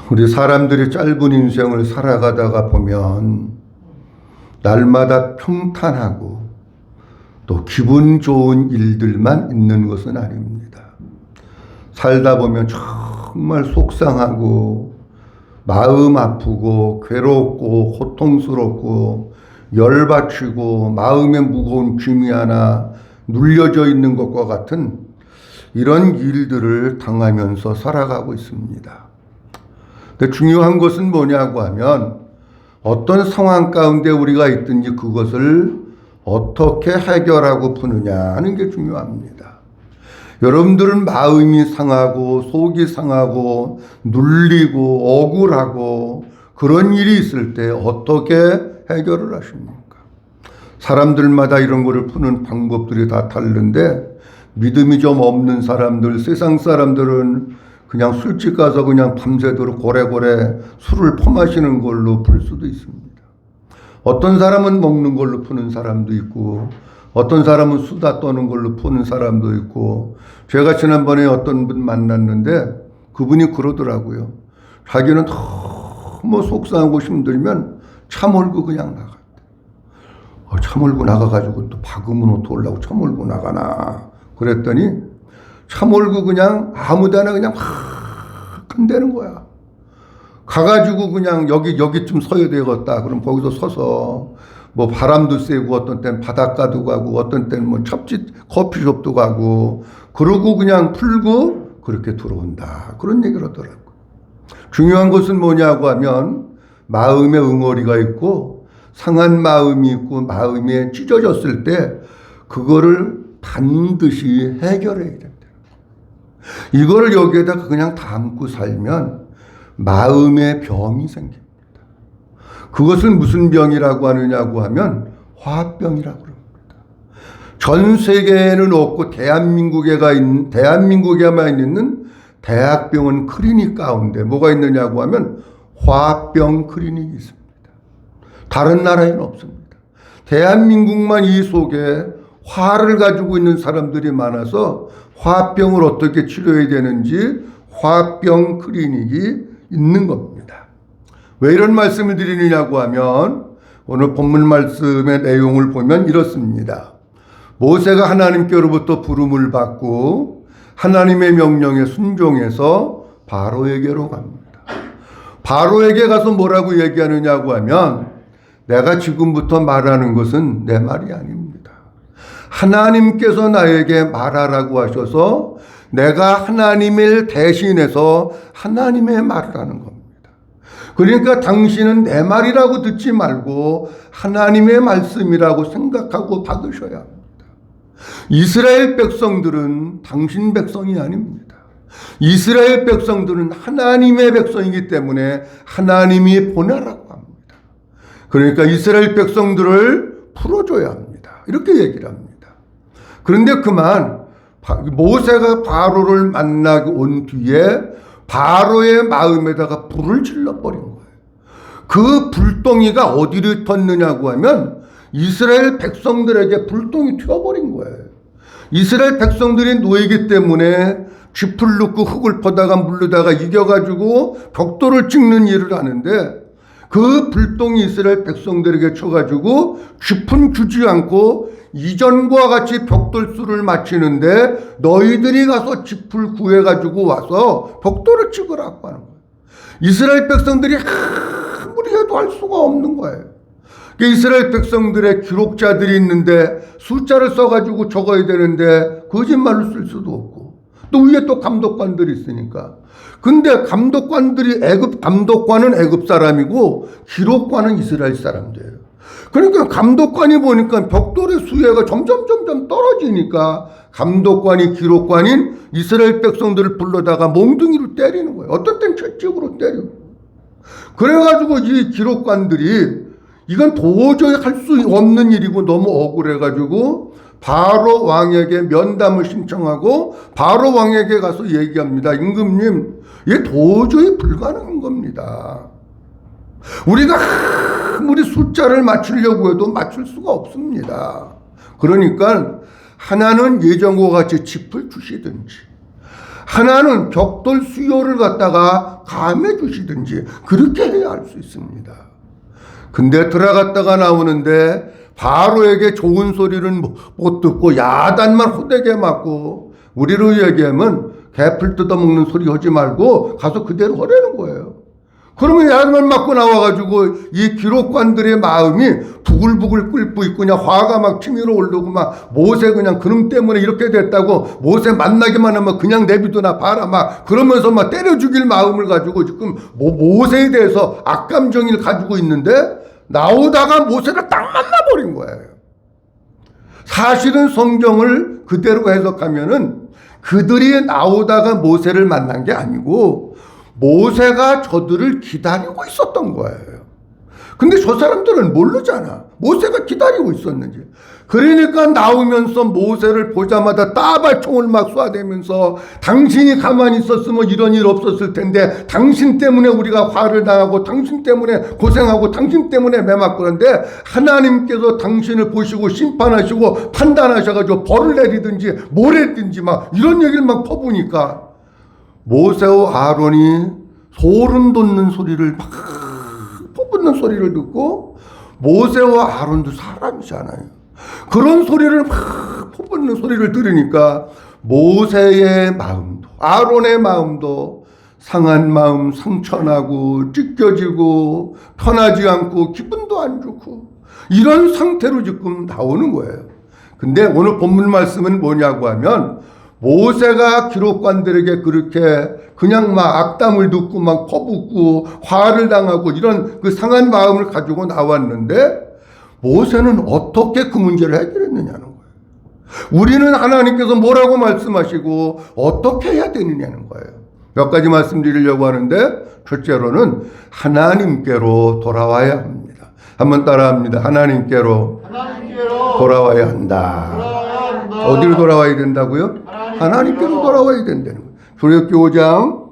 우리 사람들이 짧은 인생을 살아가다가 보면 날마다 평탄하고 또 기분 좋은 일들만 있는 것은 아닙니다. 살다 보면 정말 속상하고 마음 아프고 괴롭고 고통스럽고 열받치고 마음에 무거운 짐이 하나 눌려져 있는 것과 같은 이런 일들을 당하면서 살아가고 있습니다. 근데 중요한 것은 뭐냐고 하면 어떤 상황 가운데 우리가 있든지 그것을 어떻게 해결하고 푸느냐 하는 게 중요합니다. 여러분들은 마음이 상하고 속이 상하고 눌리고 억울하고 그런 일이 있을 때 어떻게 해결을 하십니까? 사람들마다 이런 거를 푸는 방법들이 다 다른데 믿음이 좀 없는 사람들, 세상 사람들은 그냥 술집 가서 그냥 밤새도록 고래고래 술을 퍼마시는 걸로 풀 수도 있습니다. 어떤 사람은 먹는 걸로 푸는 사람도 있고 어떤 사람은 수다 떠는 걸로 푸는 사람도 있고 제가 지난번에 어떤 분 만났는데 그분이 그러더라고요. 자기는 너무 속상하고 힘들면 차 몰고 그냥 나갔대. 차 몰고 나가가지고 또 박으면 어떡하려고 차 몰고 나가나 그랬더니 차 몰고 그냥 아무데나 그냥 확 간다는 거야. 가가지고 그냥 여기쯤 서야 되겠다. 그럼 거기서 서서 뭐 바람도 쐬고 어떤 때는 바닷가도 가고 어떤 때는 뭐 찹집 커피숍도 가고 그러고 그냥 풀고 그렇게 들어온다. 그런 얘기를 하더라고요. 중요한 것은 뭐냐고 하면 마음에 응어리가 있고 상한 마음이 있고 마음이 찢어졌을 때 그거를 반드시 해결해야 된다. 이거를 여기에다가 그냥 담고 살면 마음의 병이 생깁니다. 그것을 무슨 병이라고 하느냐고 하면 화병이라고 합니다. 전 세계에는 없고 대한민국에만 있는 대학병원 클리닉 가운데 뭐가 있느냐고 하면 화병 클리닉이 있습니다. 다른 나라에는 없습니다. 대한민국만 이 속에 화를 가지고 있는 사람들이 많아서 화병을 어떻게 치료해야 되는지 화병 클리닉이 있는 겁니다. 왜 이런 말씀을 드리느냐고 하면 오늘 본문 말씀의 내용을 보면 이렇습니다. 모세가 하나님께로부터 부름을 받고 하나님의 명령에 순종해서 바로에게로 갑니다. 바로에게 가서 뭐라고 얘기하느냐고 하면 내가 지금부터 말하는 것은 내 말이 아닙니다. 하나님께서 나에게 말하라고 하셔서 내가 하나님을 대신해서 하나님의 말을 하는 겁니다. 그러니까 당신은 내 말이라고 듣지 말고 하나님의 말씀이라고 생각하고 받으셔야 합니다. 이스라엘 백성들은 당신 백성이 아닙니다. 이스라엘 백성들은 하나님의 백성이기 때문에 하나님이 보내라고 합니다. 그러니까 이스라엘 백성들을 풀어줘야 합니다. 이렇게 얘기를 합니다. 그런데 그만 모세가 바로를 만나고 온 뒤에 바로의 마음에다가 불을 질러버린 거예요. 그 불덩이가 어디를 텄느냐고 하면 이스라엘 백성들에게 불똥이 튀어버린 거예요. 이스라엘 백성들이 노예이기 때문에 쥐풀 넣고 흙을 퍼다가 물르다가 이겨가지고 벽돌을 찍는 일을 하는데 그 불똥이 이스라엘 백성들에게 쳐가지고 쥐푼 주지 않고 이전과 같이 벽돌수를 맞추는데 너희들이 가서 쥐풀 구해가지고 와서 벽돌을 찍으라고 하는 거예요. 이스라엘 백성들이 아무리 해도 할 수가 없는 거예요. 이스라엘 백성들의 기록자들이 있는데 숫자를 써가지고 적어야 되는데 거짓말로 쓸 수도 없고 또 위에 또 감독관들이 있으니까. 근데 감독관은 애굽 사람이고 기록관은 이스라엘 사람들이에요. 그러니까 감독관이 보니까 벽돌의 수혜가 점점 떨어지니까 감독관이 기록관인 이스라엘 백성들을 불러다가 몽둥이로 때리는 거예요. 어떤 땐 채찍으로 때리고. 그래가지고 이 기록관들이 이건 도저히 할 수 없는 일이고 너무 억울해가지고 바로 왕에게 면담을 신청하고 바로 왕에게 가서 얘기합니다. 임금님, 이게 도저히 불가능한 겁니다. 우리가 아무리 숫자를 맞추려고 해도 맞출 수가 없습니다. 그러니까 하나는 예전과 같이 짚을 주시든지 하나는 벽돌 수요를 갖다가 감해 주시든지 그렇게 해야 할 수 있습니다. 근데 들어갔다가 나오는데 바로에게 좋은 소리는 못 듣고 야단만 호되게 맞고, 우리로 얘기하면 개풀 뜯어먹는 소리 하지 말고 가서 그대로 하라는 거예요. 그러면 야단만 맞고 나와가지고 이 기록관들의 마음이 부글부글 끓고 있고 그냥 화가 막 치밀어 오르고 막 모세 그냥 그놈 때문에 이렇게 됐다고 모세 만나기만 하면 그냥 내비두나 봐라 막 그러면서 막 때려 죽일 마음을 가지고 지금 모세에 대해서 악감정을 가지고 있는데, 나오다가 모세가 딱 만나버린 거예요. 사실은 성경을 그대로 해석하면은 그들이 나오다가 모세를 만난 게 아니고 모세가 저들을 기다리고 있었던 거예요. 근데 저 사람들은 모르잖아. 모세가 기다리고 있었는지. 그러니까 나오면서 모세를 보자마자 따발총을 막 쏴대면서 당신이 가만히 있었으면 이런 일 없었을 텐데 당신 때문에 우리가 화를 당하고 당신 때문에 고생하고 당신 때문에 매맞고, 그런데 하나님께서 당신을 보시고 심판하시고 판단하셔가지고 벌을 내리든지 뭘 했든지 막 이런 얘기를 막 퍼부니까 모세와 아론이 소름 돋는 소리를 막 퍼붓는 소리를 듣고, 모세와 아론도 사람이잖아요. 그런 소리를 막 퍼붓는 소리를 들으니까 모세의 마음도 아론의 마음도 상한 마음, 상처나고 찢겨지고 편하지 않고 기분도 안 좋고 이런 상태로 지금 나오는 거예요. 근데 오늘 본문 말씀은 뭐냐고 하면, 모세가 기록관들에게 그렇게 그냥 막 악담을 듣고 막 퍼붓고 화를 당하고 이런 그 상한 마음을 가지고 나왔는데, 모세는 어떻게 그 문제를 해결했느냐는 거예요. 우리는 하나님께서 뭐라고 말씀하시고 어떻게 해야 되느냐는 거예요. 몇 가지 말씀드리려고 하는데, 첫째로는 하나님께로 돌아와야 합니다. 한번 따라합니다. 하나님께로 돌아와야 한다. 어디로 돌아와야 된다고요? 하나님께로 돌아와야 된다는 거예요. 출애굽기 5장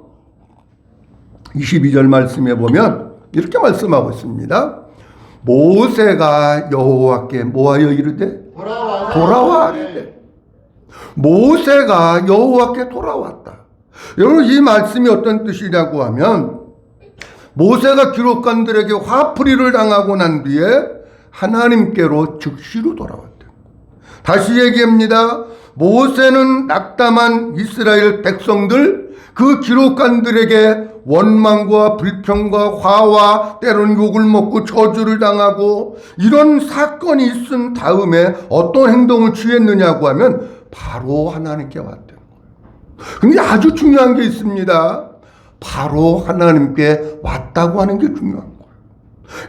22절 말씀에 보면 이렇게 말씀하고 있습니다. 모세가 여호와께 뭐하여 이르되 돌아와 이르되. 모세가 여호와께 돌아왔다. 여러분, 이 말씀이 어떤 뜻이냐고 하면, 모세가 기록관들에게 화풀이를 당하고 난 뒤에 하나님께로 즉시로 돌아왔다. 다시 얘기합니다. 모세는 낙담한 이스라엘 백성들, 그 기록관들에게 원망과 불평과 화와 때론 욕을 먹고 저주를 당하고 이런 사건이 있은 다음에 어떤 행동을 취했느냐고 하면 바로 하나님께 왔다는 거예요. 근데 아주 중요한 게 있습니다. 바로 하나님께 왔다고 하는 게 중요한 거예요.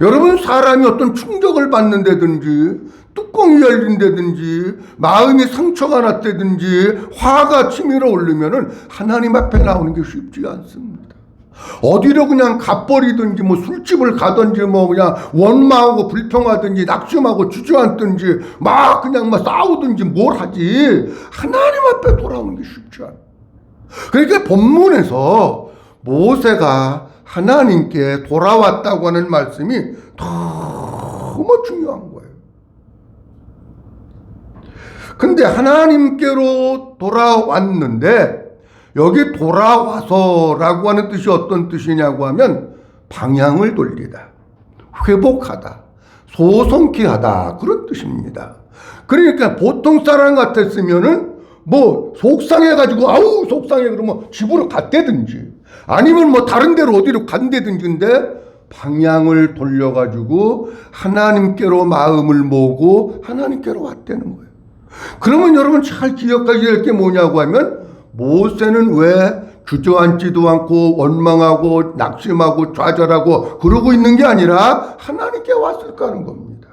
여러분, 사람이 어떤 충격을 받는다든지 뚜껑이 열린다든지 마음이 상처가 났다든지 화가 치밀어 오르면은 하나님 앞에 나오는 게 쉽지 않습니다. 어디로 그냥 갓버리든지 뭐 술집을 가든지 뭐 그냥 원망하고 불평하든지 낙심하고 주저앉든지 막 그냥 막 싸우든지 뭘 하지, 하나님 앞에 돌아오는 게 쉽지 않아요. 그러니까 본문에서 모세가 하나님께 돌아왔다고 하는 말씀이 너무 중요한 거예요. 근데 하나님께로 돌아왔는데, 여기 돌아와서라고 하는 뜻이 어떤 뜻이냐고 하면 방향을 돌리다, 회복하다, 소송케 하다, 그런 뜻입니다. 그러니까 보통 사람 같았으면은 뭐 속상해가지고 아우 속상해 그러면 집으로 갔대든지 아니면 뭐 다른 데로 어디로 간대든지인데, 방향을 돌려가지고 하나님께로 마음을 모으고 하나님께로 왔다는 거예요. 그러면 여러분 잘 기억하셔야 될 게 뭐냐고 하면, 모세는 왜 주저앉지도 않고 원망하고 낙심하고 좌절하고 그러고 있는 게 아니라 하나님께 왔을까 하는 겁니다.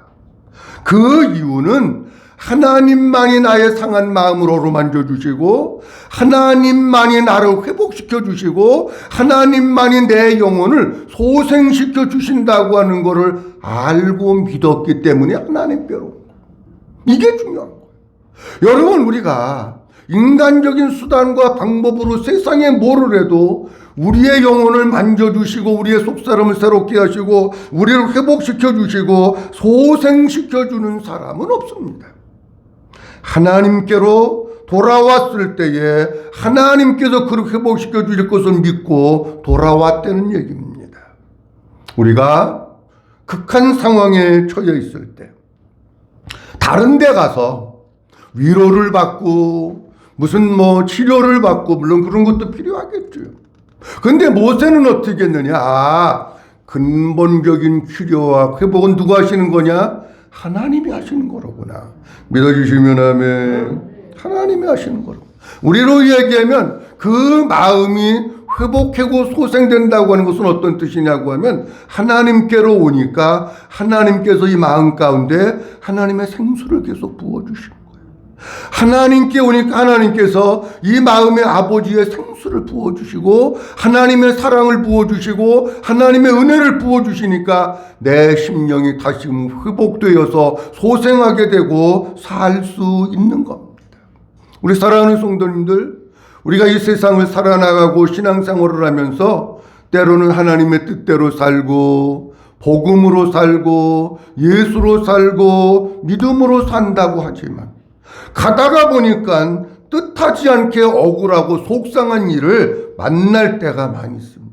그 이유는 하나님만이 나의 상한 마음을 어루만져 주시고, 하나님만이 나를 회복시켜 주시고, 하나님만이 내 영혼을 소생시켜 주신다고 하는 것을 알고 믿었기 때문에 하나님께로. 이게 중요한 거예요. 여러분, 우리가 인간적인 수단과 방법으로 세상에 뭐를 해도 우리의 영혼을 만져주시고 우리의 속사람을 새롭게 하시고 우리를 회복시켜 주시고 소생시켜 주는 사람은 없습니다. 하나님께로 돌아왔을 때에 하나님께서 그렇게 회복시켜 주실 것을 믿고 돌아왔다는 얘기입니다. 우리가 극한 상황에 처해 있을 때 다른 데 가서 위로를 받고 무슨 치료를 받고 물론 그런 것도 필요하겠죠. 그런데 모세는 어떻게 했느냐? 근본적인 치료와 회복은 누가 하시는 거냐? 하나님이 하시는 거로구나. 믿어주시면 아멘. 하나님이 하시는 거로. 우리로 얘기하면 그 마음이 회복하고 소생된다고 하는 것은 어떤 뜻이냐고 하면 하나님께로 오니까 하나님께서 이 마음 가운데 하나님의 생수를 계속 부어주시는 거예요. 하나님께 오니까 하나님께서 이 마음의 아버지의 생수를 부어주시고 하나님의 사랑을 부어주시고 하나님의 은혜를 부어주시니까 내 심령이 다시금 회복되어서 소생하게 되고 살 수 있는 겁니다. 우리 사랑하는 성도님들, 우리가 이 세상을 살아나가고 신앙생활을 하면서 때로는 하나님의 뜻대로 살고 복음으로 살고 예수로 살고 믿음으로 산다고 하지만 가다가 보니까 뜻하지 않게 억울하고 속상한 일을 만날 때가 많이 있습니다.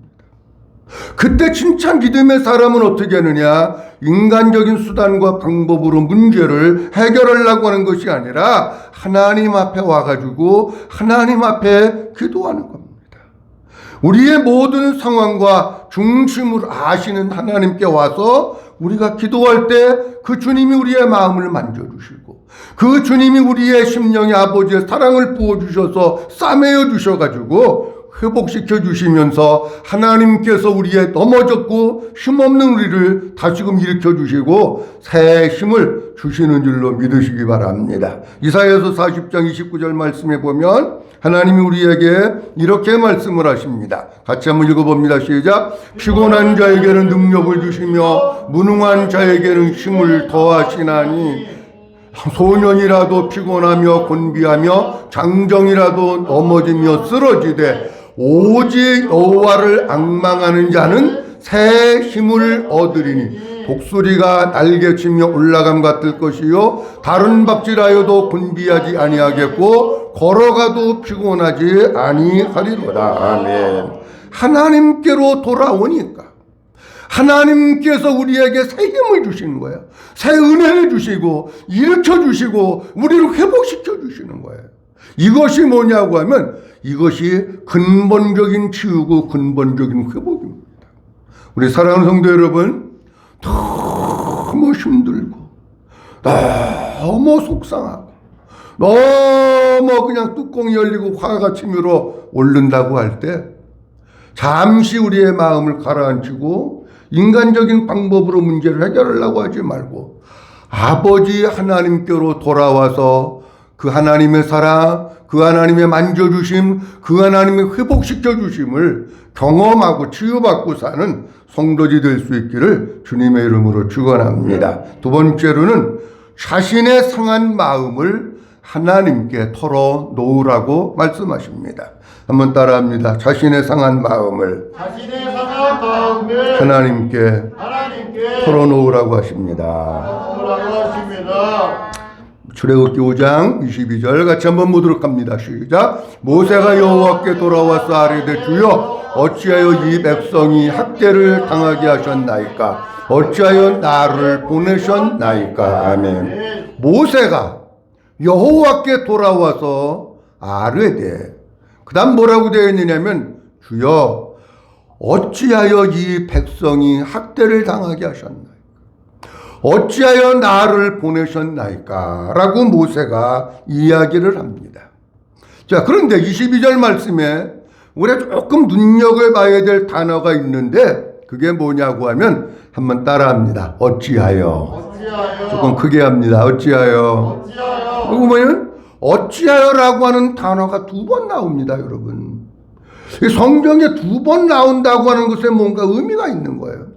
그때 진짜 믿음의 사람은 어떻게 하느냐? 인간적인 수단과 방법으로 문제를 해결하려고 하는 것이 아니라 하나님 앞에 와가지고 하나님 앞에 기도하는 겁니다. 우리의 모든 상황과 중심을 아시는 하나님께 와서 우리가 기도할 때 그 주님이 우리의 마음을 만져주시고 그 주님이 우리의 심령에 아버지의 사랑을 부어주셔서 싸매어 주셔가지고 회복시켜 주시면서 하나님께서 우리의 넘어졌고 힘없는 우리를 다시금 일으켜 주시고 새 힘을 주시는 줄로 믿으시기 바랍니다. 이사야서 40장 29절 말씀에 보면 하나님이 우리에게 이렇게 말씀을 하십니다. 같이 한번 읽어봅니다. 시작. 피곤한 자에게는 능력을 주시며 무능한 자에게는 힘을 더하시나니 소년이라도 피곤하며 곤비하며 장정이라도 넘어지며 쓰러지되 오직 여호와를 앙망하는 자는 새 힘을 얻으리니 독수리가 날개치며 올라감과 뜰 것이요 다른 박질하여도 곤비하지 아니하겠고 걸어가도 피곤하지 아니하리로다. 아멘. 하나님께로 돌아오니까 하나님께서 우리에게 새 힘을 주시는 거예요. 새 은혜를 주시고 일으켜 주시고 우리를 회복시켜 주시는 거예요. 이것이 뭐냐고 하면 이것이 근본적인 치유고 근본적인 회복입니다. 우리 사랑하는 성도 여러분, 너무 힘들고 너무 속상하고 너무 그냥 뚜껑이 열리고 화가 치밀어 오른다고 할 때 잠시 우리의 마음을 가라앉히고 인간적인 방법으로 문제를 해결하려고 하지 말고 아버지 하나님께로 돌아와서 그 하나님의 사랑, 그 하나님의 만져주심, 그 하나님의 회복시켜 주심을 경험하고 치유받고 사는 성도지 될 수 있기를 주님의 이름으로 축원합니다. 두 번째로는 자신의 상한 마음을 하나님께 털어놓으라고 말씀하십니다. 한번 따라합니다. 자신의 상한 마음을 하나님께 털어놓으라고 하십니다. 출애굽기 5장 22절 같이 한번 보도록 합니다. 시작. 모세가 여호와께 돌아와서 아뢰되 주여 어찌하여 이 백성이 학대를 당하게 하셨나이까? 어찌하여 나를 보내셨나이까? 아멘. 모세가 여호와께 돌아와서 아뢰되 그 다음 뭐라고 되어 있느냐면 주여 어찌하여 이 백성이 학대를 당하게 하셨나이까? 어찌하여 나를 보내셨나이까? 라고 모세가 이야기를 합니다. 자, 그런데 22절 말씀에 우리가 조금 눈여겨봐야 될 단어가 있는데 그게 뭐냐고 하면 한번 따라합니다. 어찌하여. 조금 크게 합니다. 어찌하여. 그리고 뭐냐면 어찌하여라고 하는 단어가 두 번 나옵니다, 여러분. 성경에 두 번 나온다고 하는 것에 뭔가 의미가 있는 거예요.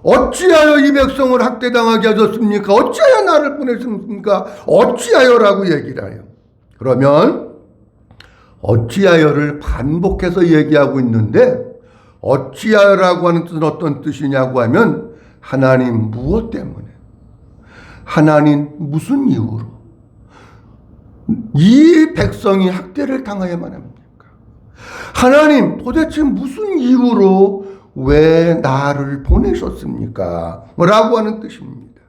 어찌하여 이 백성을 학대당하게 하셨습니까? 어찌하여 나를 보내셨습니까? 어찌하여라고 얘기를 해요. 그러면 어찌하여를 반복해서 얘기하고 있는데 어찌하여라고 하는 뜻은 어떤 뜻이냐고 하면 하나님 무엇 때문에? 하나님 무슨 이유로? 이 백성이 학대를 당해야만 합니까? 하나님 도대체 무슨 이유로 왜 나를 보내셨습니까? 라고 하는 뜻입니다.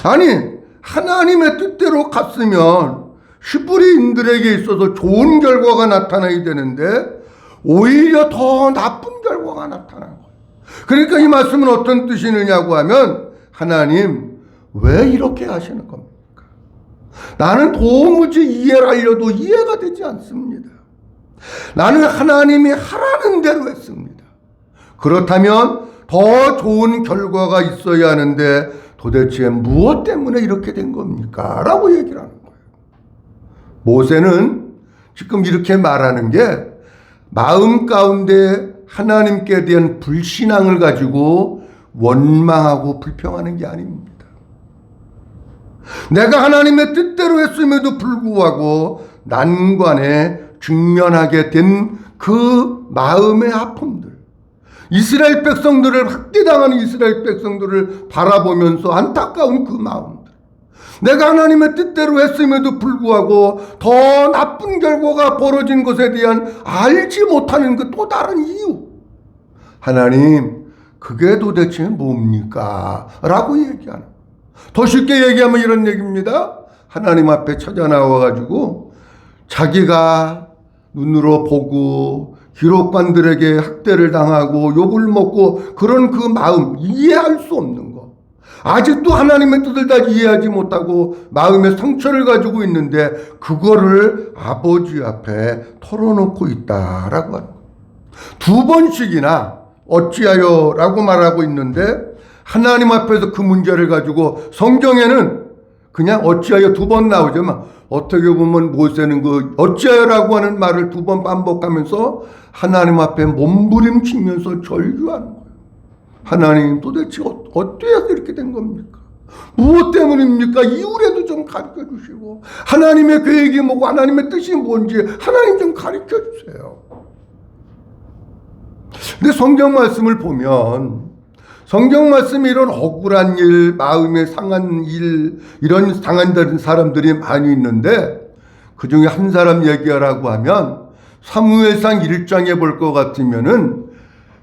아니 하나님의 뜻대로 갔으면 히브리인들에게 있어서 좋은 결과가 나타나야 되는데 오히려 더 나쁜 결과가 나타난 거예요. 그러니까 이 말씀은 어떤 뜻이느냐고 하면 하나님 왜 이렇게 하시는 겁니까? 나는 도무지 이해를 하려도 이해가 되지 않습니다. 나는 하나님이 하라는 대로 했습니다. 그렇다면 더 좋은 결과가 있어야 하는데 도대체 무엇 때문에 이렇게 된 겁니까? 라고 얘기를 하는 거예요. 모세는 지금 이렇게 말하는 게 마음 가운데 하나님께 대한 불신앙을 가지고 원망하고 불평하는 게 아닙니다. 내가 하나님의 뜻대로 했음에도 불구하고 난관에 직면하게 된 그 마음의 아픔들, 이스라엘 백성들을 학대당하는 이스라엘 백성들을 바라보면서 안타까운 그 마음들, 내가 하나님의 뜻대로 했음에도 불구하고 더 나쁜 결과가 벌어진 것에 대한 알지 못하는 그 또 다른 이유, 하나님 그게 도대체 뭡니까? 라고 얘기하는, 더 쉽게 얘기하면 이런 얘기입니다. 하나님 앞에 찾아 나와가지고 자기가 눈으로 보고 기록관들에게 학대를 당하고 욕을 먹고 그런 그 마음, 이해할 수 없는 거, 아직도 하나님의 뜻을 다 이해하지 못하고 마음의 상처를 가지고 있는데 그거를 아버지 앞에 털어놓고 있다라고 하는 거예요. 두 번씩이나 어찌하여 라고 말하고 있는데 하나님 앞에서 그 문제를 가지고 성경에는 그냥 어찌하여 두 번 나오지만 어떻게 보면 모세는 그 어찌하여라고 하는 말을 두 번 반복하면서 하나님 앞에 몸부림치면서 절규하는 거예요. 하나님 도대체 어떻게 해서 이렇게 된 겁니까? 무엇 때문입니까? 이유라도 좀 가르쳐 주시고 하나님의 계획이 뭐고 하나님의 뜻이 뭔지 하나님 좀 가르쳐 주세요. 근데 성경 말씀을 보면 성경 말씀에 이런 억울한 일, 마음에 상한 일, 이런 상한 사람들이 많이 있는데 그 중에 한 사람 얘기하라고 하면 사무엘상 1장에 볼 것 같으면은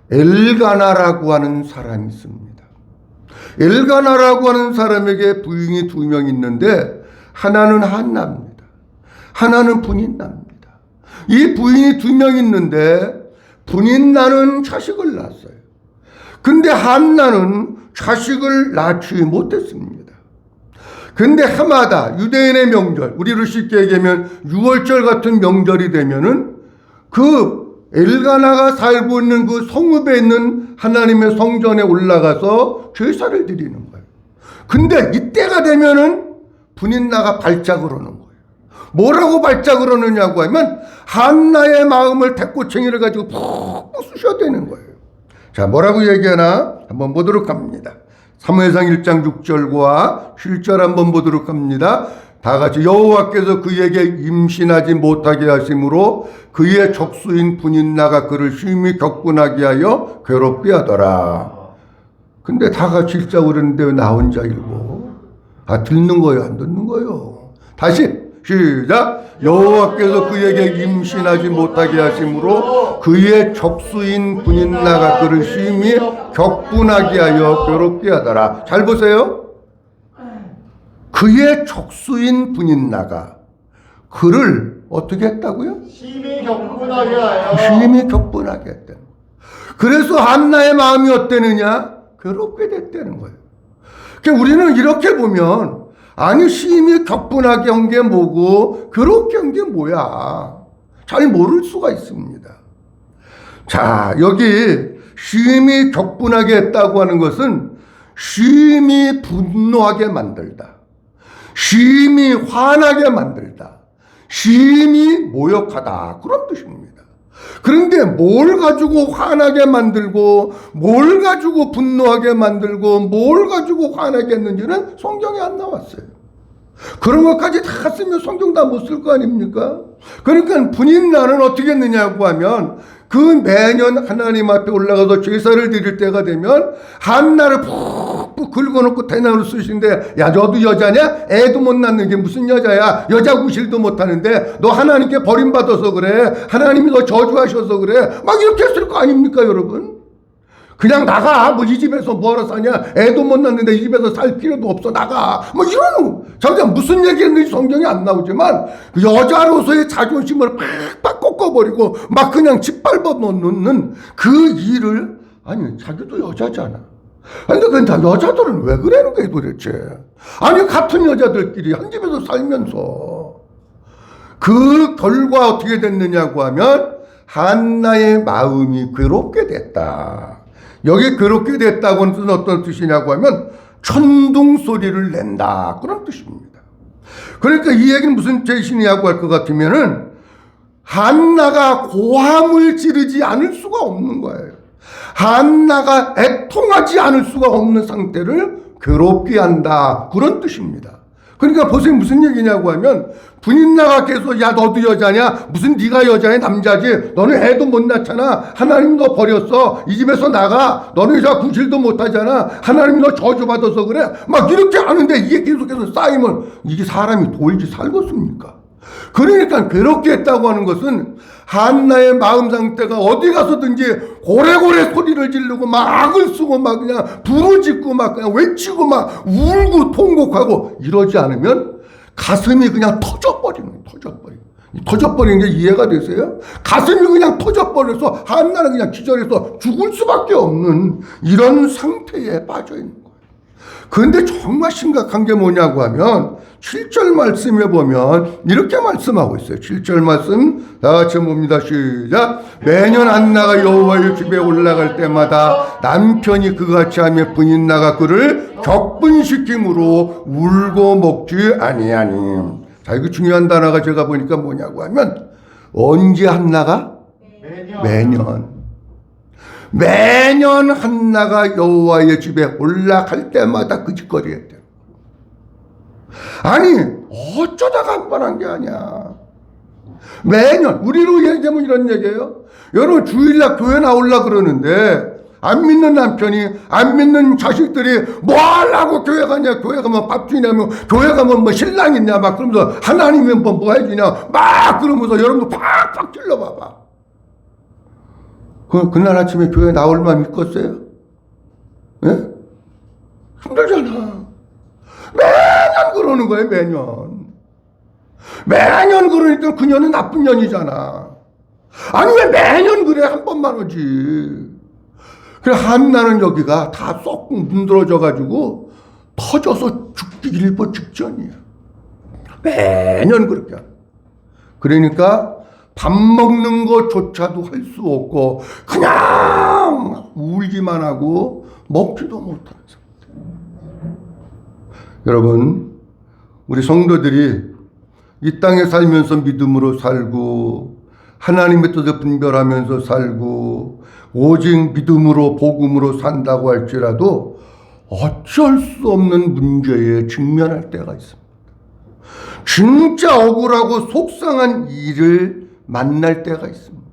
엘가나라고 하는 사람이 있습니다. 엘가나라고 하는 사람에게 부인이 두 명 있는데 하나는 한나입니다. 하나는 분인나입니다. 이 부인이 두 명 있는데 분인나는 자식을 낳았어요. 근데 한나는 자식을 낳지 못했습니다. 근데 해마다 유대인의 명절, 우리로 쉽게 얘기하면 유월절 같은 명절이 되면은 그 엘가나가 살고 있는 그 성읍에 있는 하나님의 성전에 올라가서 제사를 드리는 거예요. 근데 이때가 되면은 분인나가 발작을 하는 거예요. 뭐라고 발작을 하느냐고 하면 한나의 마음을 대꼬챙이를 가지고 푹 쑤셔대는 거예요. 자, 뭐라고 얘기하나 한번 보도록 합니다. 사무엘상 1장 6절과 7절 한번 보도록 합니다. 다 같이 여호와께서 그에게 임신하지 못하게 하심으로 그의 적수인 분인나가 그를 심히 격분하게 하여 괴롭게 하더라. 근데 다 같이 읽자고 그러는데 나 혼자 읽고 듣는 거예요, 안 듣는 거예요? 다시 시작. 여호와께서 그에게 임신하지 못하게 하심으로 그의 적수인 분인나가 그를 심히 격분하게 하여 괴롭게 하더라. 잘 보세요. 그의 적수인 분인나가 그를 어떻게 했다고요? 심히 격분하게 하여. 심히 격분하게 했다는 거예요. 그래서 한나의 마음이 어땠느냐? 괴롭게 됐다는 거예요. 그러니까 우리는 이렇게 보면 아니 심히 격분하게 한 게 뭐고 그렇게 한 게 뭐야? 잘 모를 수가 있습니다. 자, 여기 심히 격분하게 했다고 하는 것은 심히 분노하게 만들다, 심히 화나게 만들다, 심히 모욕하다, 그런 뜻입니다. 그런데 뭘 가지고 화나게 만들고 뭘 가지고 분노하게 만들고 뭘 가지고 화나게 했는지는 성경에 안 나왔어요. 그런 것까지 다 쓰면 성경 다 못 쓸 거 아닙니까? 그러니까 분인나는 어떻게 했느냐고 하면 그 매년 하나님 앞에 올라가서 제사를 드릴 때가 되면 한나를 푹 긁어놓고 대나무를 쓰시는데, 야 너도 여자냐? 애도 못 낳는 게 무슨 여자야? 여자 구실도 못하는데 너 하나님께 버림받아서 그래? 하나님이 너 저주하셔서 그래? 막 이렇게 했을 거 아닙니까 여러분? 그냥 나가. 뭐 이 집에서 뭐하러 사냐? 애도 못 낳는데 이 집에서 살 필요도 없어. 나가. 뭐 이런, 자기가 무슨 얘기했는지 성경이 안 나오지만 그 여자로서의 자존심을 팍팍 꺾어버리고 막 그냥 짓밟아 놓는 그 일을, 아니 자기도 여자잖아. 아니 근데 여자들은 왜 그러는 거야 도대체? 아니 같은 여자들끼리 한 집에서 살면서 그 결과 어떻게 됐느냐고 하면 한나의 마음이 괴롭게 됐다. 여기 괴롭게 됐다고는 뜻은 어떤 뜻이냐고 하면 천둥 소리를 낸다, 그런 뜻입니다. 그러니까 이 얘기는 무슨 뜻이냐고 할 것 같으면은 한나가 고함을 지르지 않을 수가 없는 거예요. 한나가 애통하지 않을 수가 없는 상태를 괴롭게 한다, 그런 뜻입니다. 그러니까 보세요, 무슨 얘기냐고 하면 분인나가 계속 야 너도 여자냐? 무슨 네가 여자야? 남자지? 너는 애도 못 낳잖아. 하나님 너 버렸어. 이 집에서 나가. 너는 여자 구실도 못하잖아. 하나님 너 저주받아서 그래. 막 이렇게 하는데 이게 계속해서 쌓이면 이게 사람이 돌지 살겠습니까? 그러니까 괴롭게 했다고 하는 것은 한나의 마음 상태가 어디 가서든지 고래고래 소리를 지르고 막 악을 쓰고 막 그냥 부르짖고 막 그냥 외치고 막 울고 통곡하고 이러지 않으면 가슴이 그냥 터져버리는 게 이해가 되세요? 가슴이 그냥 터져버려서 한나는 그냥 기절해서 죽을 수밖에 없는 이런 상태에 빠져 있는 거예요. 그런데 정말 심각한 게 뭐냐고 하면 7절 말씀에 보면 이렇게 말씀하고 있어요. 7절 말씀 다 같이 봅니다. 시작. 매년 한나가 여호와의 집에 올라갈 때마다 남편이 그같이 하며 분인나가 그를 격분시킴으로 울고 먹지 아니하니. 자, 이거 중요한 단어가 제가 보니까 뭐냐고 하면 언제 한나가? 매년 한나가 여호와의 집에 올라갈 때마다 그 짓거리 했대요. 아니 어쩌다가 한 번 한 게 아니야. 매년. 우리로 얘기하면 이런 얘기예요. 여러분 주일날 교회 나오려고 그러는데 안 믿는 남편이, 안 믿는 자식들이 뭐 하려고 교회 가냐? 교회 가면 밥 주냐며, 교회 가면 뭐 신랑 있냐? 막 그러면서 하나님이 뭐 해주냐? 막 그러면서 여러분도 팍팍 찔러봐봐. 그날 아침에 교회 나올 마음 있겠어요? 예? 힘들잖아. 매년 그러는 거예요, 매년. 매년 그러니까 그녀는 나쁜 년이잖아. 아니, 왜 매년 그래? 한 번만 오지. 그래, 한나는 여기가 다 쏙 문드러져가지고 터져서 죽기 일보 직전이야. 매년 그렇게 하는. 그러니까 밥 먹는 것조차도 할 수 없고 그냥 울기만 하고 먹지도 못하는 상태. 여러분, 우리 성도들이 이 땅에 살면서 믿음으로 살고 하나님의 뜻을 분별하면서 살고 오직 믿음으로 복음으로 산다고 할지라도 어쩔 수 없는 문제에 직면할 때가 있습니다. 진짜 억울하고 속상한 일을 만날 때가 있습니다.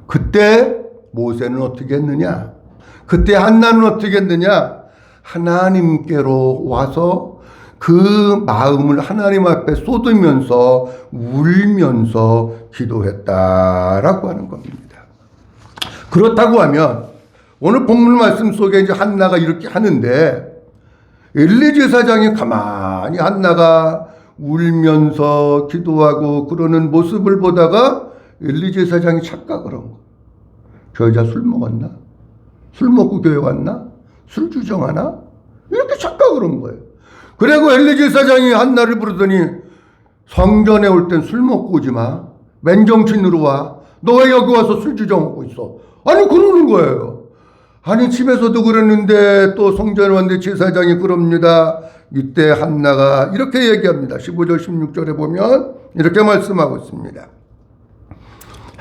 그때 모세는 어떻게 했느냐? 그때 한나는 어떻게 했느냐? 하나님께로 와서 그 마음을 하나님 앞에 쏟으면서 울면서 기도했다라고 하는 겁니다. 그렇다고 하면 오늘 본문 말씀 속에 이제 한나가 이렇게 하는데 엘리 제사장이 가만히 한나가 울면서 기도하고 그러는 모습을 보다가 엘리 제사장이 착각을 한 거예요. 저 여자 술 먹었나? 술 먹고 교회 왔나? 술 주정하나? 이렇게 착각을 한 거예요. 그리고 엘리 제사장이 한나를 부르더니 성전에 올 땐 술 먹고 오지 마. 맨정신으로 와. 너 왜 여기 와서 술 주정하고 있어? 아니 그러는 거예요. 아니 집에서도 그랬는데 또 성전에 왔는데 제사장이 그럽니다. 이때 한나가 이렇게 얘기합니다. 15절 16절에 보면 이렇게 말씀하고 있습니다.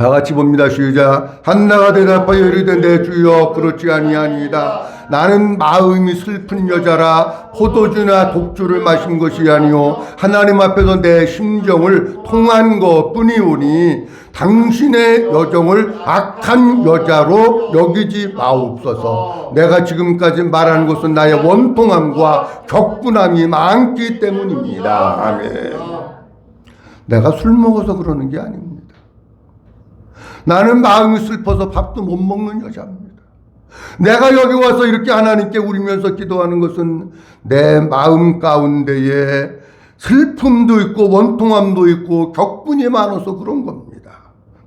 다 같이 봅니다. 시작. 한나가 대답하여 이르되 내 주여 그렇지 아니하니이다. 나는 마음이 슬픈 여자라 포도주나 독주를 마신 것이 아니요 하나님 앞에서 내 심정을 통한 것뿐이오니 당신의 여정을 악한 여자로 여기지 마옵소서. 내가 지금까지 말한 것은 나의 원통함과 격분함이 많기 때문입니다. 아멘. 내가 술 먹어서 그러는 게 아닙니다. 나는 마음이 슬퍼서 밥도 못 먹는 여자입니다. 내가 여기 와서 이렇게 하나님께 울면서 기도하는 것은 내 마음 가운데에 슬픔도 있고 원통함도 있고 격분이 많아서 그런 겁니다.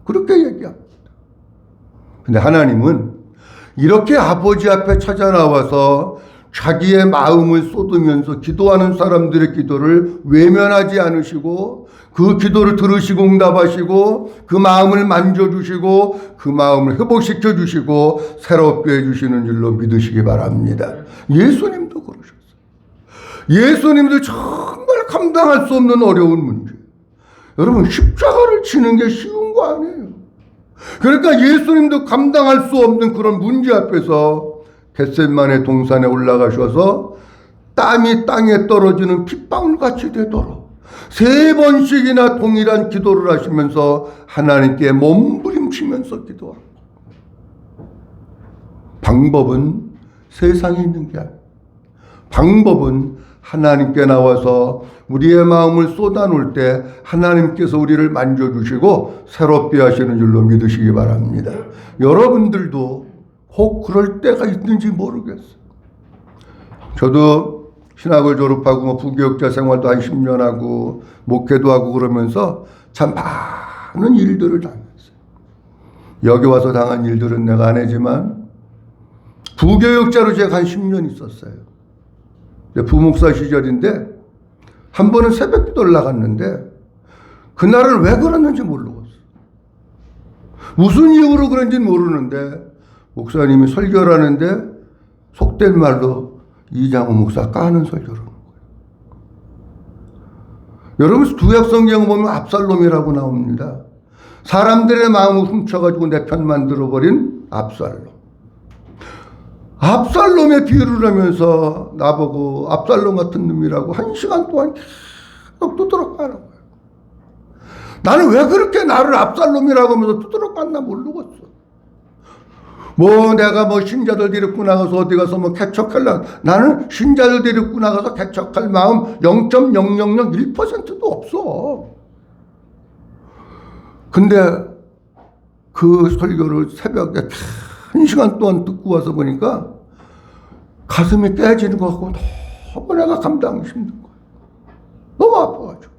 그렇게 얘기합니다. 근데 하나님은 이렇게 아버지 앞에 찾아 나와서 자기의 마음을 쏟으면서 기도하는 사람들의 기도를 외면하지 않으시고 그 기도를 들으시고 응답하시고 그 마음을 만져주시고 그 마음을 회복시켜 주시고 새롭게 해주시는 줄로 믿으시기 바랍니다. 예수님도 그러셨어요. 예수님도 정말 감당할 수 없는 어려운 문제. 여러분 십자가를 치는 게 쉬운 거 아니에요. 그러니까 예수님도 감당할 수 없는 그런 문제 앞에서 겟세마네 동산에 올라가셔서 땀이 땅에 떨어지는 핏방울같이 되도록 3번씩이나 동일한 기도를 하시면서 하나님께 몸부림치면서 기도하고 방법은 세상에 있는 게 아니에요. 방법은 하나님께 나와서 우리의 마음을 쏟아놓을 때 하나님께서 우리를 만져주시고 새롭게 하시는 줄로 믿으시기 바랍니다. 여러분들도 혹 그럴 때가 있는지 모르겠어요. 저도 신학을 졸업하고 부교육자 생활도 한 10년 하고 목회도 하고 그러면서 참 많은 일들을 당했어요. 여기 와서 당한 일들은 내가 안 하지만 부교육자로 제가 한 10년 있었어요. 부목사 시절인데 한 번은 새벽 기도를 나갔는데 그날은 왜 그랬는지 모르겠어요. 무슨 이유로 그런지는 모르는데 목사님이 설교를 하는데 속된 말로 이장호 목사 까는 설교를 하는 거예요. 여러분 구약 성경을 보면 압살롬이라고 나옵니다. 사람들의 마음을 훔쳐가지고 내 편 만들어버린 압살롬. 압살롬의 비유를 하면서 나보고 압살롬 같은 놈이라고 1시간 동안 계속 두드러 까는 거예요. 나는 왜 그렇게 나를 압살롬이라고 하면서 두드러 깠나 모르겠어. 내가 신자들 데리고 나가서 어디 가서 개척하려고. 나는 신자들 데리고 나가서 개척할 마음 0.0001%도 없어. 근데 그 설교를 새벽에 1시간 동안 듣고 와서 보니까 가슴이 깨지는 것 같고 너무 내가 감당하기 힘든 거야. 너무 아파가지고.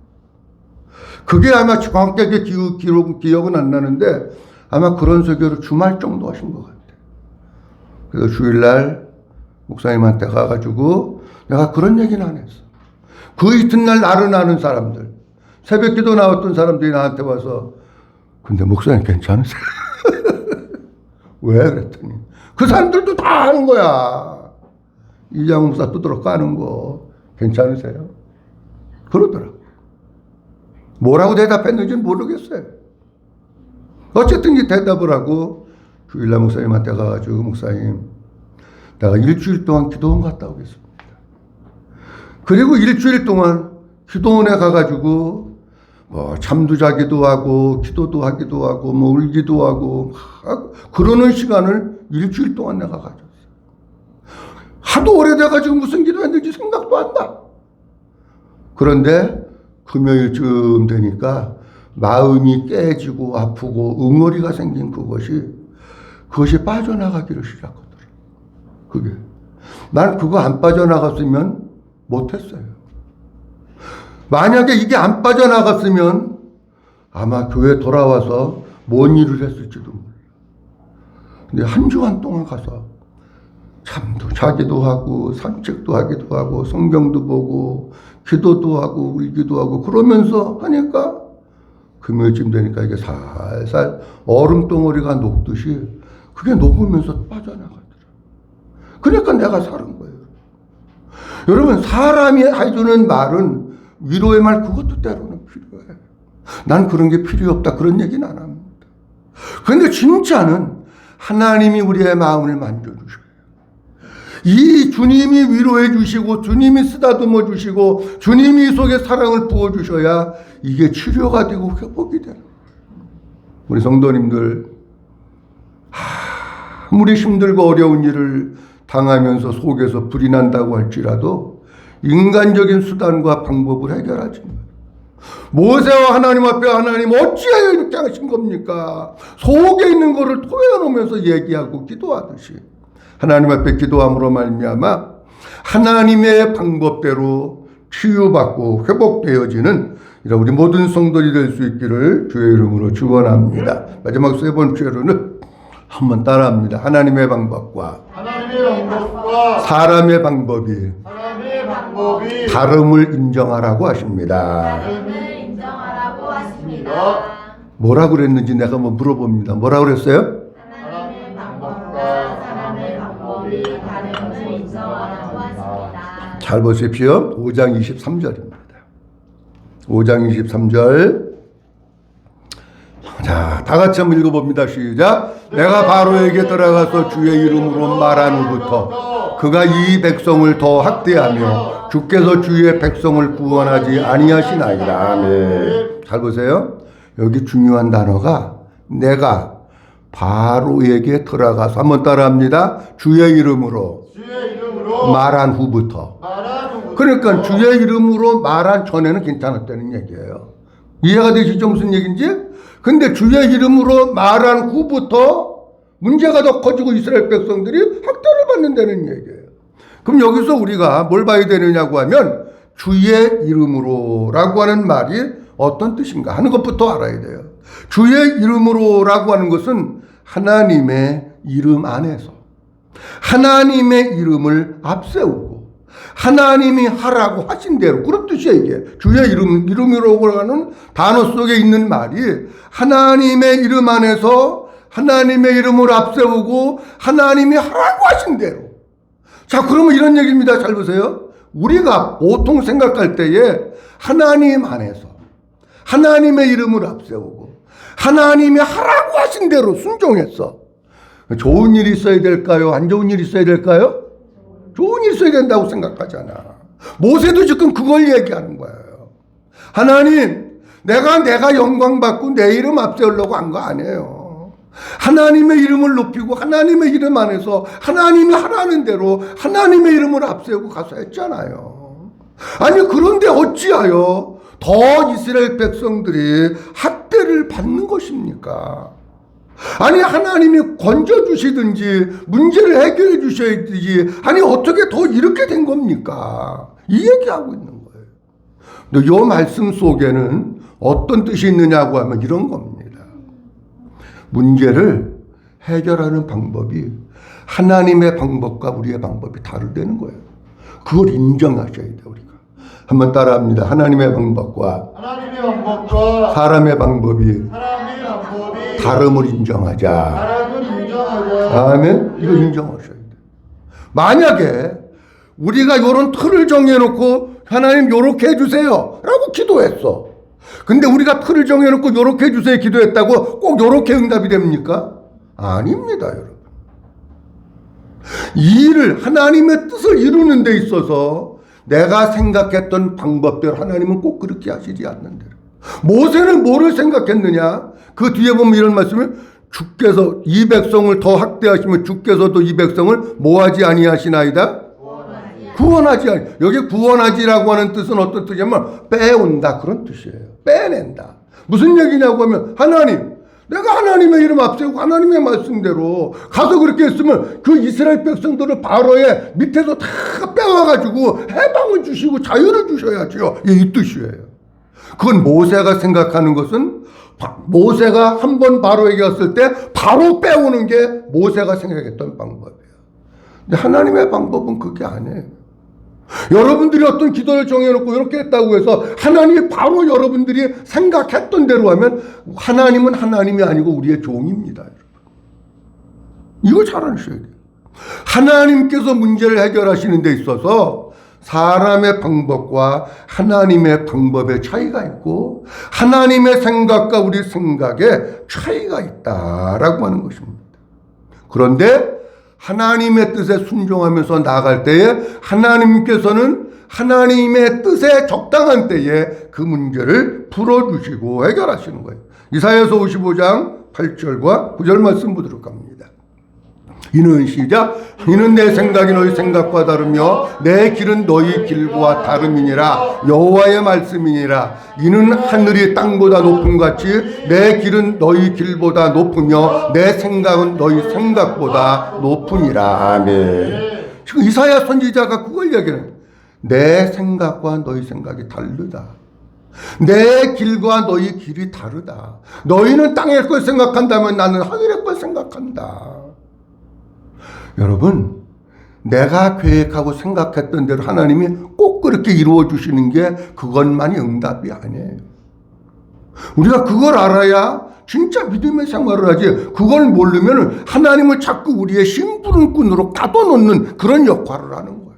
그게 아마 정확하게 기억은 안 나는데 아마 그런 설교를 주말 정도 하신 것 같아요. 그래서 주일날 목사님한테 가가지고 내가 그런 얘기는 안 했어. 그 이튿날 나를 아는 사람들, 새벽 기도 나왔던 사람들이 나한테 와서 근데 목사님 괜찮으세요? 왜? 그랬더니 그 사람들도 다 아는 거야. 이장호 목사 두드러 까는 거 괜찮으세요? 그러더라고. 뭐라고 대답했는지는 모르겠어요. 어쨌든 이 대답을 하고 주일날 목사님한테 가가지고 목사님 내가 일주일 동안 기도원 갔다 오겠습니다. 그리고 일주일 동안 기도원에 가가지고 잠도 자기도 하고 기도도 하기도 하고 울기도 하고 그러는 시간을 일주일 동안 내가 가졌어요. 하도 오래돼가지고 무슨 기도했는지 생각도 안 나. 그런데 금요일쯤 되니까 마음이 깨지고 아프고 응어리가 생긴 그것이 빠져나가기를 시작하더라고요. 그게. 난 그거 안 빠져나갔으면 못했어요. 만약에 이게 안 빠져나갔으면 아마 교회 돌아와서 뭔 일을 했을지도 몰라. 근데 한 주간 동안 가서 잠도 자기도 하고 산책도 하기도 하고 성경도 보고 기도도 하고 울기도 하고 그러면서 하니까 금요일쯤 되니까 이게 살살 얼음덩어리가 녹듯이 그게 녹으면서 빠져나가더라. 그러니까 내가 사는 거예요. 여러분 사람이 해주는 말은 위로의 말 그것도 때로는 필요해. 난 그런 게 필요 없다 그런 얘기는 안 합니다. 그런데 진짜는 하나님이 우리의 마음을 만져주셔요. 이 주님이 위로해 주시고 주님이 쓰다듬어 주시고 주님이 이 속에 사랑을 부어 주셔야 이게 치료가 되고 회복이 되는 거예요. 우리 성도님들 아무리 힘들고 어려운 일을 당하면서 속에서 불이 난다고 할지라도 인간적인 수단과 방법을 해결하지 마요. 모세와 하나님 앞에 하나님 어찌하여 이렇게 하신 겁니까? 속에 있는 것을 토해놓으면서 얘기하고 기도하듯이 하나님 앞에 기도함으로 말미암아 하나님의 방법대로 치유받고 회복되어지는 이런 우리 모든 성도들이 될 수 있기를 주의 이름으로 축원합니다. 마지막 세 번째로는 한번 따라합니다. 하나님의 방법과 사람의 방법이 다름을 인정하라고 하십니다. 뭐라 그랬는지 내가 한번 물어봅니다. 뭐라 그랬어요? 하나님의 방법과 사람의 방법이 다름을 인정하라고 하십니다. 잘 보십시오. 5장 23절입니다. 5장 23절. 자, 다 같이 한번 읽어봅니다. 시작. 내가 바로에게 들어가서 주의 이름으로 말한 후부터 그가 이 백성을 더 학대하며 주께서 주의 백성을 구원하지 아니하시나이다. 아멘. 잘 보세요. 여기 중요한 단어가 내가 바로에게 들어가서 한번 따라합니다. 주의 이름으로 말한 후부터. 그러니까 주의 이름으로 말한 전에는 괜찮았다는 얘기예요. 이해가 되시죠? 무슨 얘기인지? 근데 주의 이름으로 말한 후부터 문제가 더 커지고 이스라엘 백성들이 학대를 받는다는 얘기예요. 그럼 여기서 우리가 뭘 봐야 되느냐고 하면 주의 이름으로라고 하는 말이 어떤 뜻인가 하는 것부터 알아야 돼요. 주의 이름으로라고 하는 것은 하나님의 이름 안에서 하나님의 이름을 앞세우고 하나님이 하라고 하신 대로 그런 뜻이에요. 이게 주의 이름이라고 하는 단어 속에 있는 말이 하나님의 이름 안에서 하나님의 이름을 앞세우고 하나님이 하라고 하신 대로. 자, 그러면 이런 얘기입니다. 잘 보세요. 우리가 보통 생각할 때에 하나님 안에서 하나님의 이름을 앞세우고 하나님이 하라고 하신 대로 순종했어. 좋은 일이 있어야 될까요? 안 좋은 일이 있어야 될까요? 좋은 일이 있어야 된다고 생각하잖아. 모세도 지금 그걸 얘기하는 거예요. 하나님, 내가 영광 받고 내 이름 앞세우려고 한 거 아니에요. 하나님의 이름을 높이고 하나님의 이름 안에서 하나님이 하라는 대로 하나님의 이름을 앞세우고 가서 했잖아요. 아니 그런데 어찌하여 더 이스라엘 백성들이 학대를 받는 것입니까? 아니 하나님이 건져주시든지 문제를 해결해 주셔야지 아니 어떻게 더 이렇게 된 겁니까? 이 얘기하고 있는 거예요. 근데 이 말씀 속에는 어떤 뜻이 있느냐고 하면 이런 겁니다. 문제를 해결하는 방법이 하나님의 방법과 우리의 방법이 다르다는 거예요. 그걸 인정하셔야 돼요. 우리가 한번 따라합니다. 하나님의 방법과 사람의 방법이 다름을 인정하자. 아멘. 이거 인정하셔야 돼요. 만약에 우리가 이런 틀을 정해놓고 하나님 요렇게 해주세요 라고 기도했어. 근데 우리가 틀을 정해놓고 요렇게 해주세요 기도했다고 꼭 요렇게 응답이 됩니까? 아닙니다, 여러분. 이 일을 하나님의 뜻을 이루는 데 있어서 내가 생각했던 방법대로 하나님은 꼭 그렇게 하시지 않는다. 모세는 뭐를 생각했느냐? 그 뒤에 보면 이런 말씀을 주께서 이 백성을 더 학대하시면 주께서도 이 백성을 뭐하지 아니하시나이다? 구원하지 아니. 여기 구원하지라고 하는 뜻은 어떤 뜻이냐면 빼온다 그런 뜻이에요. 빼낸다. 무슨 얘기냐고 하면 하나님 내가 하나님의 이름 앞세우고 하나님의 말씀대로 가서 그렇게 했으면 그 이스라엘 백성들을 바로의 밑에서 다 빼와가지고 해방을 주시고 자유를 주셔야죠. 이 뜻이에요. 그건 모세가 생각하는 것은 모세가 한 번 바로에게 갔을 때 바로 빼오는 게 모세가 생각했던 방법이에요. 근데 하나님의 방법은 그게 아니에요. 여러분들이 어떤 기도를 정해놓고 이렇게 했다고 해서 하나님이 바로 여러분들이 생각했던 대로 하면 하나님은 하나님이 아니고 우리의 종입니다. 여러분. 이거 잘 아셔야 돼요. 하나님께서 문제를 해결하시는 데 있어서 사람의 방법과 하나님의 방법의 차이가 있고 하나님의 생각과 우리 생각의 차이가 있다라고 하는 것입니다. 그런데 하나님의 뜻에 순종하면서 나아갈 때에 하나님께서는 하나님의 뜻에 적당한 때에 그 문제를 풀어주시고 해결하시는 거예요. 이사야서 55장 8절과 9절 말씀 보도록 합니다. 이는 시작. 이는 내 생각이 너희 생각과 다르며 내 길은 너희 길과 다름이니라. 여호와의 말씀이니라. 이는 하늘이 땅보다 높음 같이 내 길은 너희 길보다 높으며 내 생각은 너희 생각보다 높으니라. 아멘. 지금 이사야 선지자가 그걸 얘기해요. 내 생각과 너희 생각이 다르다. 내 길과 너희 길이 다르다. 너희는 땅의 걸 생각한다면 나는 하늘의 걸 생각한다. 여러분, 내가 계획하고 생각했던 대로 하나님이 꼭 그렇게 이루어 주시는 게 그것만이 응답이 아니에요. 우리가 그걸 알아야 진짜 믿음의 생활을 하지, 그걸 모르면 하나님을 자꾸 우리의 심부름꾼으로 가둬놓는 그런 역할을 하는 거예요.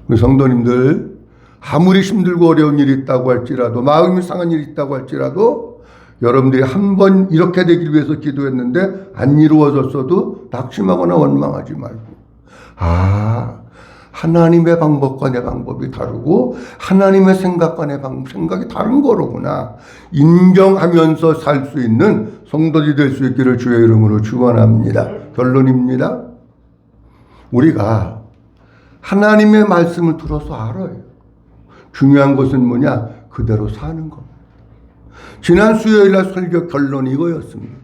우리 성도님들, 아무리 힘들고 어려운 일이 있다고 할지라도, 마음이 상한 일이 있다고 할지라도 여러분들이 한 번 이렇게 되길 위해서 기도했는데 안 이루어졌어도 낙심하거나 원망하지 말고, 하나님의 방법과 내 방법이 다르고 하나님의 생각과 내 생각이 다른 거로구나 인정하면서 살 수 있는 성도들이 될 수 있기를 주의 이름으로 축원합니다. 결론입니다. 우리가 하나님의 말씀을 들어서 알아요. 중요한 것은 뭐냐? 그대로 사는 겁니다. 지난 수요일날 설교 결론이 이거였습니다.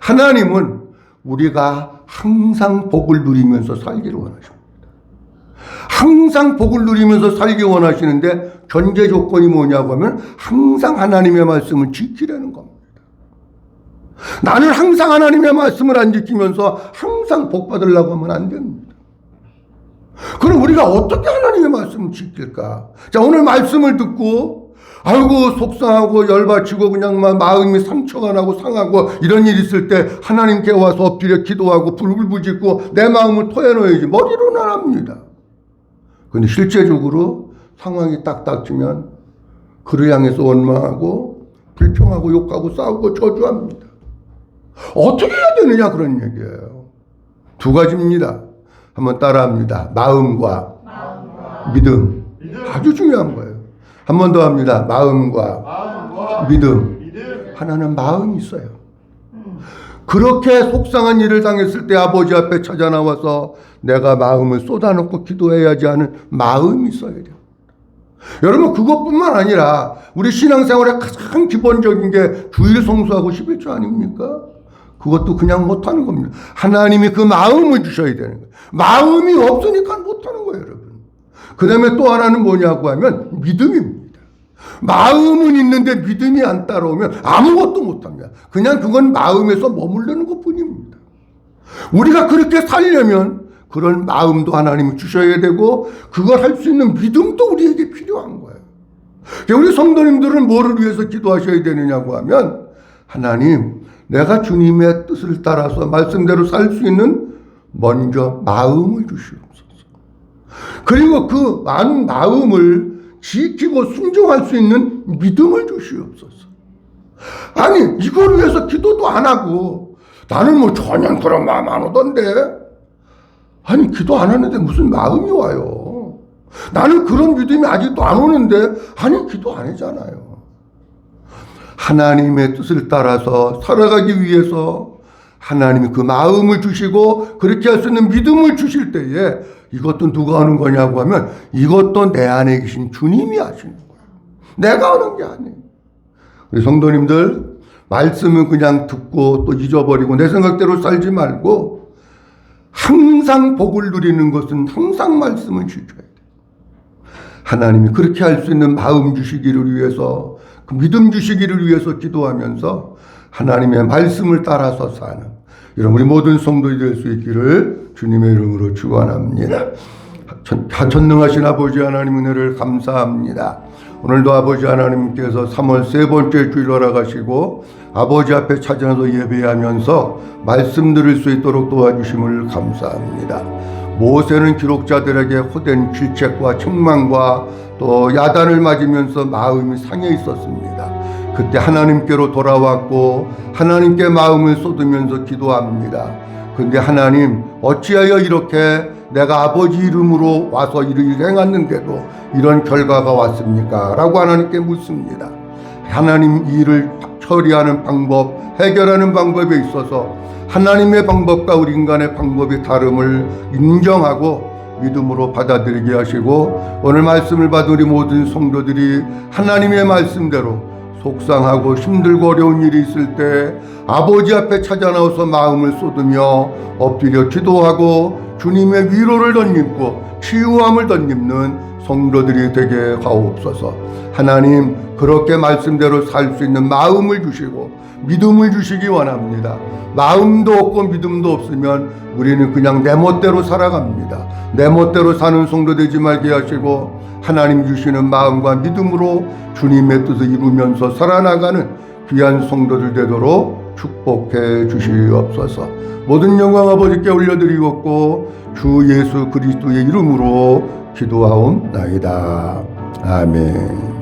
하나님은 우리가 항상 복을 누리면서 살기를 원하십니다. 항상 복을 누리면서 살기 원하시는데 전제 조건이 뭐냐고 하면 항상 하나님의 말씀을 지키려는 겁니다. 나는 항상 하나님의 말씀을 안 지키면서 항상 복 받으려고 하면 안 됩니다. 그럼 우리가 어떻게 하나님의 말씀을 지킬까? 자, 오늘 말씀을 듣고 아이고 속상하고 열받치고 그냥 마음이 상처가 나고 상하고 이런 일이 있을 때 하나님께 와서 엎드려 기도하고 불불부짖고 내 마음을 토해놓아야지 머리로는 안 합니다. 그런데 실제적으로 상황이 딱 닥치면 그를 향해서 원망하고 불평하고 욕하고 싸우고 저주합니다. 어떻게 해야 되느냐 그런 얘기예요. 두 가지입니다. 한번 따라합니다. 마음과 믿음. 아주 중요한 거예요. 한 번 더 합니다. 마음과 믿음. 하나는 마음이 있어요. 그렇게 속상한 일을 당했을 때 아버지 앞에 찾아 나와서 내가 마음을 쏟아놓고 기도해야지 하는 마음이 있어야 돼요. 여러분, 그것뿐만 아니라 우리 신앙생활의 가장 기본적인 게 주일 성수하고 11조 아닙니까? 그것도 그냥 못하는 겁니다. 하나님이 그 마음을 주셔야 되는 거예요. 마음이 없으니까 못하는 거예요, 여러분. 그 다음에 또 하나는 뭐냐고 하면 믿음입니다. 마음은 있는데 믿음이 안 따라오면 아무것도 못합니다. 그냥 그건 마음에서 머무르는 것뿐입니다. 우리가 그렇게 살려면 그런 마음도 하나님이 주셔야 되고 그걸 할 수 있는 믿음도 우리에게 필요한 거예요. 우리 성도님들은 뭐를 위해서 기도하셔야 되느냐고 하면 하나님, 내가 주님의 뜻을 따라서 말씀대로 살 수 있는 먼저 마음을 주시옵소서. 그리고 그 많은 마음을 지키고 순종할 수 있는 믿음을 주시옵소서. 아니, 이걸 위해서 기도도 안 하고 나는 뭐 전혀 그런 마음 안 오던데. 아니, 기도 안 하는데 무슨 마음이 와요. 나는 그런 믿음이 아직도 안 오는데 아니, 기도 안 하잖아요. 하나님의 뜻을 따라서 살아가기 위해서 하나님이 그 마음을 주시고 그렇게 할 수 있는 믿음을 주실 때에 이것도 누가 하는 거냐고 하면 이것도 내 안에 계신 주님이 하시는 거예요. 내가 하는 게 아니에요. 우리 성도님들, 말씀은 그냥 듣고 또 잊어버리고 내 생각대로 살지 말고 항상 복을 누리는 것은 항상 말씀을 지켜야 돼요. 하나님이 그렇게 할 수 있는 마음 주시기를 위해서, 그 믿음 주시기를 위해서 기도하면서 하나님의 말씀을 따라서 사는 이런 우리 모든 성도들이 될 수 있기를 주님의 이름으로 축원합니다. 전능하신 아버지 하나님 은혜를 감사합니다. 오늘도 아버지 하나님께서 3월 세 번째 주일 허락하시고 아버지 앞에 찾아서 예배하면서 말씀 들을 수 있도록 도와주심을 감사합니다. 모세는 기록자들에게 호된 질책과 책망과 또 야단을 맞으면서 마음이 상해 있었습니다. 그때 하나님께로 돌아왔고 하나님께 마음을 쏟으면서 기도합니다. 근데 하나님, 어찌하여 이렇게 내가 아버지 이름으로 와서 일을 행했는데도 이런 결과가 왔습니까? 라고 하나님께 묻습니다. 하나님 일을 처리하는 방법, 해결하는 방법에 있어서 하나님의 방법과 우리 인간의 방법의 다름을 인정하고 믿음으로 받아들이게 하시고, 오늘 말씀을 받은 우리 모든 성도들이 하나님의 말씀대로 속상하고 힘들고 어려운 일이 있을 때 아버지 앞에 찾아 나와서 마음을 쏟으며 엎드려 기도하고 주님의 위로를 덧입고 치유함을 덧입는 성도들이 되게 하옵소서. 하나님, 그렇게 말씀대로 살 수 있는 마음을 주시고 믿음을 주시기 원합니다. 마음도 없고 믿음도 없으면 우리는 그냥 내 멋대로 살아갑니다. 내 멋대로 사는 성도 되지 말게 하시고 하나님 주시는 마음과 믿음으로 주님의 뜻을 이루면서 살아나가는 귀한 성도들 되도록 축복해 주시옵소서. 모든 영광 아버지께 올려드리옵고 주 예수 그리스도의 이름으로 기도하옵나이다. 아멘.